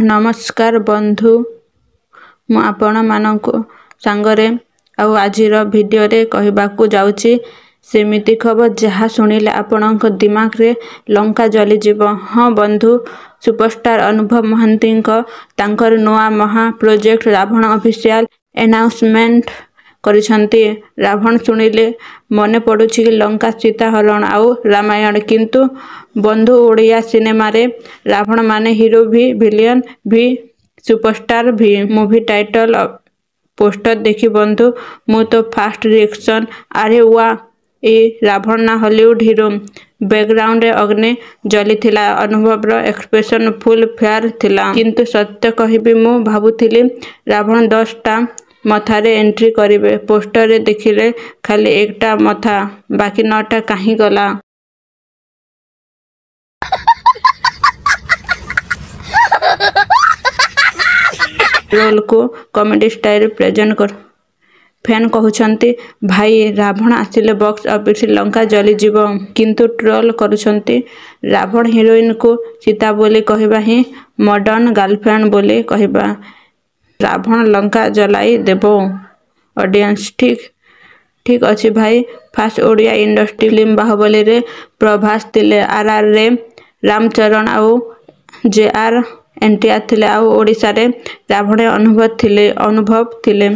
नमस्कार बंधु मु आपण मानकु सांगरे आउ आजिर वीडियो रे कहबाकू जाउची सेमिति खबर जहाँ शुणिले आपणक दिमाग रे लंका जली जीव। हाँ बंधु, सुपरस्टार अनुभव महांती तांकर नुआ महा प्रोजेक्ट रावण ऑफिशियल अनाउंसमेंट करिसंती। रावण शुणिले मने पड़ुछि कि लंका सीता हरण आउ रामायण, किंतु बंधु ओडिया सिनेमा रे रावण माने हीरो भी, विलियन भी, सुपरस्टार भी। मूवी टाइटल पोस्टर देखी बंधु मु तो फास्ट रिएक्शन अरे वाह ए रावण ना हॉलीवुड हीरो। बैकग्राउंड रे अग्नि जली थिला, अनुभव रो एक्सप्रेशन फुल फेयर थिला। किंतु सत्य कहिबी मु भाबुथिली रावण 10टा मथारे एंट्री करिवे। पोस्टर रे देखिले खाली एकटा मथा, बाकी 9टा कहीं गला। रोल को कॉमेडी स्टाइल प्रेजेंट कर फैन कहउछंती भाई रावण आसिले बॉक्स ऑफिस लंका जली जीव, किंतु ट्रोल करुछंती रावण हीरोइन को सीता बोली कहबा ही मॉडर्न गर्लफ्रेंड बोली कहबा। रावण लंका जलाई देबो। ऑडियंस ठीक अच्छी भाई। Fast Odia industry film Baahubali रे प्रभास थिले, आरआर रे रामचरण आउ जेआर एनटीआर थिले, आउ ओडिशा रे रावण अनुभव थिले।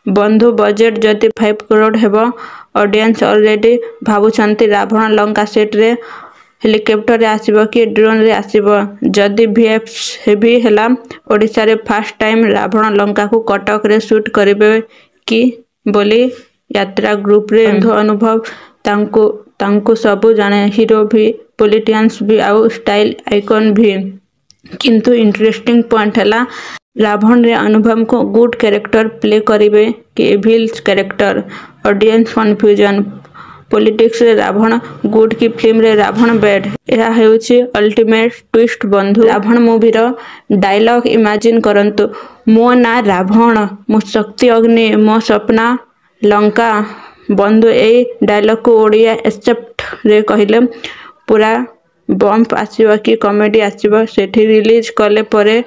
बंधु बजेट जदि 5 करोड़ हेबो। ऑडियंस ऑलरेडी भाबुछंती रावण लंका सेट रे हेलिकॉप्टर रे आसीबो कि ड्रोन रे आसीबो। जदि वीएफएक्स हेवी हैला ओडिशा रे फर्स्ट टाइम रावण लंका को कटक रे शूट करिवे कि बोली यात्रा ग्रुप रे बंधु अनुभव तांको सबु जाने, हीरो भी, पॉलिटिशियंस भी आउ स्टाइल आइकन भी। किंतु इंटरेस्टिंग पॉइंट हैला रावण रे अनुभव को गुड कैरेक्टर प्ले करिवे कि evil character. Audience confusion politics रे रावण गुड की फिल्म रे रावण बैड, यह हेउची अल्टीमेट ट्विस्ट। बंधु रावण मूवी रो डायलॉग इमेजिन करंतु, मो ना रावण, मो शक्ति अग्नि, मो सपना लंका। बंधु ए डायलॉग को ओडिया एक्सेप्ट रे कहिले पूरा बम्प आसीबो कि कॉमेडी आसीबो, सेठी रिलीज कले परे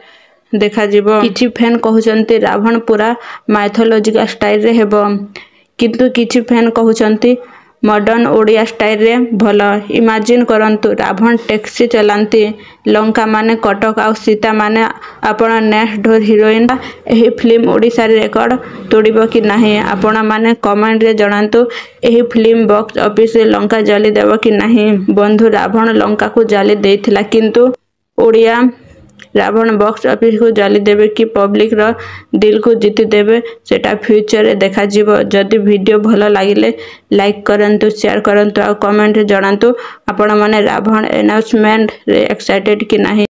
देखा जीवो। किछि फैन कहउचंती रावण पूरा माइथोलॉजिकल स्टाइल रे हेबो, किंतु किछि फैन कहउचंती मॉडर्न ओडिया स्टाइल रे भलो। इमेजिन करंतु रावण टैक्सी चलांती, लंका माने कटक आउ सीता माने आपण नेक्स्ट डोर हीरोइन। एही फिल्म ओडिशा रे रिकॉर्ड तोड़िबो कि नाही आपण माने कमेंट रे जणांतु। एही फिल्म बॉक्स ऑफिस रे लंका जली देबो कि नाही। बंधु रावण लंका को जली देथिला, किंतु ओडिया रावण बॉक्स ऑफिस को जली देवे कि पब्लिक रो दिल को जीति देवे सेटा फ्यूचर रे देखा जीवो। जदि वीडियो भलो लागिले लाइक करंतु, शेयर करंतु और कमेंट रे जणांतु आपण माने रावण अनाउंसमेंट रे एक्साइटेड कि नाही।